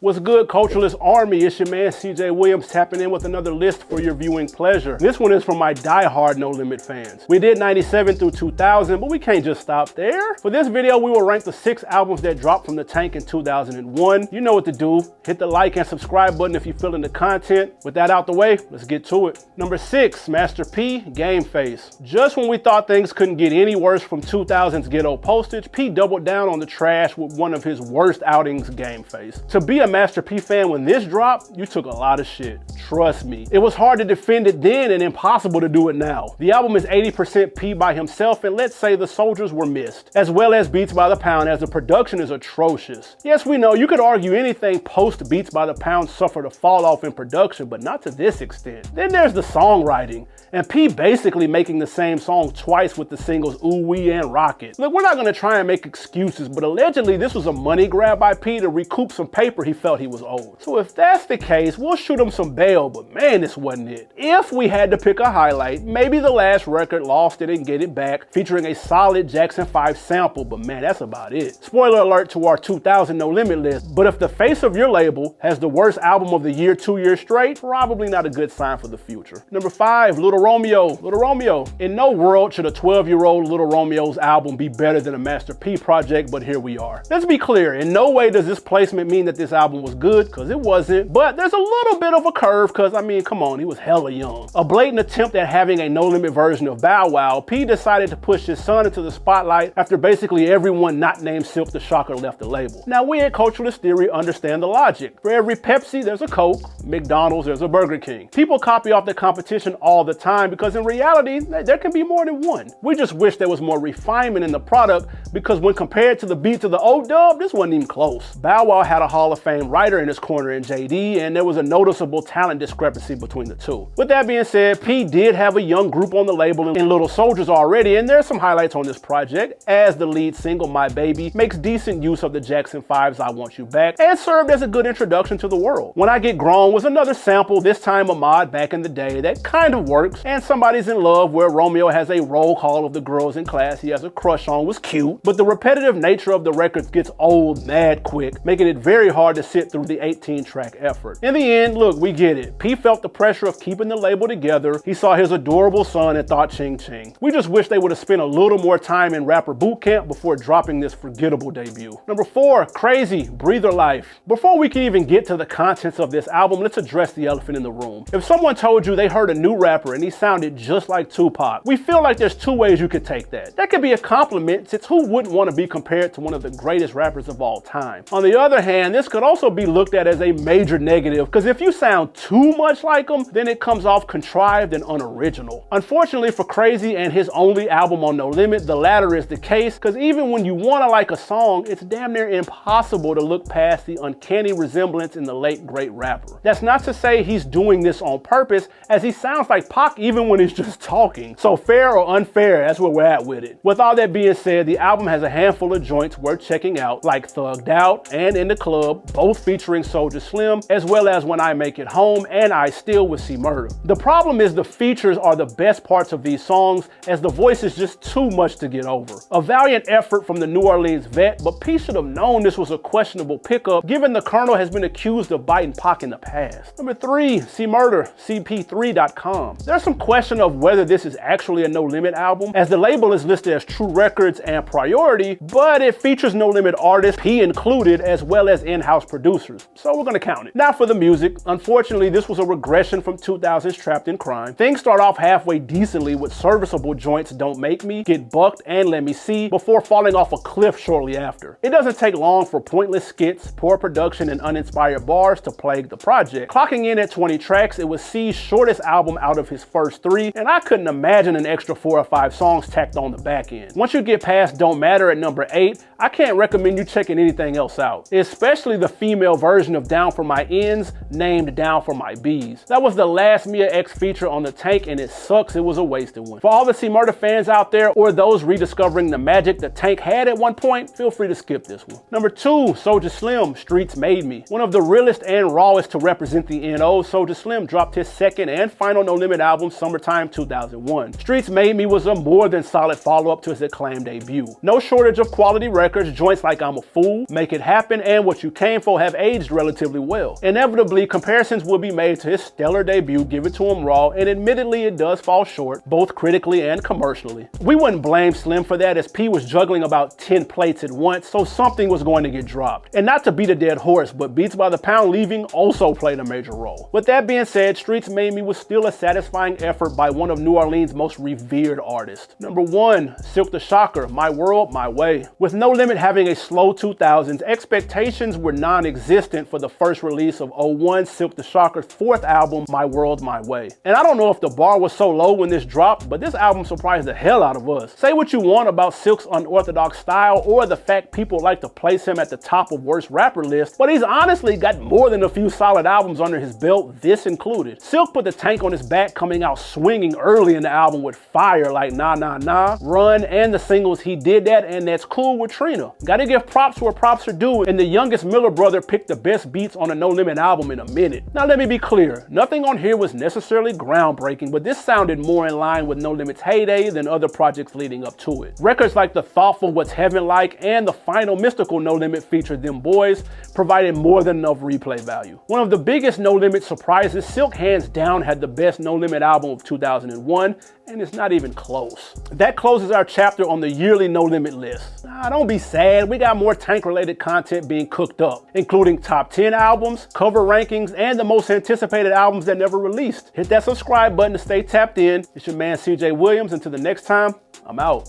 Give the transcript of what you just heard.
What's good, Culturalist Army? It's your man CJ Williams tapping in with another list for your viewing pleasure. This one is for my die-hard No Limit fans. We did 97 through 2000, but we can't just stop there. For this video, we will rank the 6 albums that dropped from the tank in 2001. You know what to do. Hit the like and subscribe button if you're feeling the content. With that out the way, let's get to it. Number 6, Master P, Game Face. Just when we thought things couldn't get any worse from 2000's ghetto postage, P doubled down on the trash with one of his worst outings, Game Face. To be a Master P fan when this dropped, you took a lot of shit. Trust me. It was hard to defend it then and impossible to do it now. The album is 80% P by himself, and let's say the soldiers were missed, as well as Beats by the Pound, as the production is atrocious. Yes, we know you could argue anything post Beats by the Pound suffered a fall off in production, but not to this extent. Then there's the songwriting, and P basically making the same song twice with the singles Ooh Wee and Rocket. Look, we're not gonna try and make excuses, but allegedly this was a money grab by P to recoup some paper he felt he was owed. So if that's the case, we'll shoot him some bail, but man, this wasn't it. If we had to pick a highlight, maybe the last record, Lost It and Get It Back, featuring a solid Jackson 5 sample, but man, that's about it. Spoiler alert to our 2000 No Limit list, but if the face of your label has the worst album of the year 2 years straight, probably not a good sign for the future. Number 5, Little Romeo. Little Romeo. In no world should a 12-year-old Little Romeo's album be better than a Master P project, but here we are. Let's be clear, in no way does this placement mean that this album was good, because it wasn't, but there's a little bit of a curve, because I mean, come on, he was hella young. A blatant attempt at having a No Limit version of Bow Wow, P decided to push his son into the spotlight after basically everyone not named Silk the Shocker left the label. Now, we at Culturalist Theory understand the logic. For every Pepsi, there's a Coke. McDonald's, there's a Burger King. People copy off the competition all the time because in reality, there can be more than one. We just wish there was more refinement in the product, because when compared to the beats of the old dub, this wasn't even close. Bow Wow had a Hall of Fame writer in his corner in JD, and there was a noticeable talent discrepancy between the two. With that being said, P did have a young group on the label in Little Soldiers already, and there's some highlights on this project, as the lead single, My Baby, makes decent use of the Jackson 5's I Want You Back, and served as a good introduction to the world. When I Get Grown was another sample, this time a mod back in the day, that kind of works, and Somebody's in Love, where Romeo has a roll call of the girls in class he has a crush on, was cute, but the repetitive nature of the records gets old mad quick, making it very hard to sit through the 18-track effort. In the end, look, we get it. P felt the pressure of keeping the label together. He saw his adorable son and thought ching ching. We just wish they would have spent a little more time in rapper boot camp before dropping this forgettable debut. Number 4, Crazy, Breather Life. Before we can even get to the contents of this album, let's address the elephant in the room. If someone told you they heard a new rapper and he sounded just like Tupac, we feel like there's 2 ways you could take that. That could be a compliment, since who wouldn't want to be compared to one of the greatest rappers of all time? On the other hand, this could also be looked at as a major negative, because if you sound too much like him, then it comes off contrived and unoriginal. Unfortunately for Crazy and his only album on No Limit, the latter is the case, because even when you want to like a song, it's damn near impossible to look past the uncanny resemblance in the late great rapper. That's not to say he's doing this on purpose, as he sounds like Pac even when he's just talking. So fair or unfair, that's where we're at with it. With all that being said, the album has a handful of joints worth checking out, like Thugged Out and In the Club, both featuring Soulja Slim, as well as When I Make It Home and I Still with CMurder. The problem is the features are the best parts of these songs, as the voice is just too much to get over. A valiant effort from the New Orleans vet, but P should have known this was a questionable pickup, given the Colonel has been accused of biting Pac in the past. Number 3, CMurder CP3.com. There's some question of whether this is actually a No Limit album, as the label is listed as True Records and Priority, but it features No Limit artists, P included, as well as in-house producers, so we're gonna count it. Now for the music. Unfortunately, this was a regression from 2000's Trapped in Crime. Things start off halfway decently with serviceable joints Don't Make Me, Get Bucked, and Let Me See, before falling off a cliff shortly after. It doesn't take long for pointless skits, poor production, and uninspired bars to plague the project. Clocking in at 20 tracks, it was C's shortest album out of his first 3, and I couldn't imagine an extra 4 or 5 songs tacked on the back end. Once you get past Don't Matter at number 8, I can't recommend you checking anything else out, especially the female version of Down for My Ends, named Down for my bees. That was the last Mia X feature on the tank, and it sucks it was a wasted one. For all the CMurder fans out there, or those rediscovering the magic the tank had at one point, feel free to skip this one. Number 2, Soulja Slim, Streets Made Me. One of the realest and rawest to represent the NO, Soulja Slim dropped his second and final No Limit album summertime 2001. Streets Made Me was a more than solid follow-up to his acclaimed debut. No shortage of quality records, joints like I'm a Fool, Make It Happen, and What You Came For have aged relatively well. Inevitably, comparisons will be made to his stellar debut, Give It To Him Raw, and admittedly it does fall short, both critically and commercially. We wouldn't blame Slim for that, as P was juggling about 10 plates at once, so something was going to get dropped. And not to beat a dead horse, but Beats by the Pound leaving also played a major role. With that being said, Streets Made Me was still a satisfying effort by one of New Orleans' most revered artists. Number 1, Silk the Shocker, My World, My Way. With No Limit having a slow 2000s, expectations were non-existent for the first release of 01, Silk the Shocker's 4th album, My World, My Way. And I don't know if the bar was so low when this dropped, but this album surprised the hell out of us. Say what you want about Silk's unorthodox style or the fact people like to place him at the top of worst rapper lists, but he's honestly got more than a few solid albums under his belt, this included. Silk put the tank on his back, coming out swinging early in the album with fire like Nah Nah Nah, Run, and the singles He Did That and That's Cool with Trina. Gotta give props where props are due, and the youngest Miller brother picked the best beats on a No Limit album in a minute. Now let me be clear, nothing on here was necessarily groundbreaking, but this sounded more in line with No Limit's heyday than other projects leading up to it. Records like the thoughtful What's Heaven Like and the final mystical No Limit feature Them Boys provided more than enough replay value. One of the biggest No Limit surprises, Silk hands down had the best No Limit album of 2001, and it's not even close. That closes our chapter on the yearly No Limit list. Nah, don't be sad, we got more tank-related content being cooked up, including top 10 albums, cover rankings, and the most anticipated albums that never released. Hit that subscribe button to stay tapped in. It's your man CJ Williams. Until the next time, I'm out.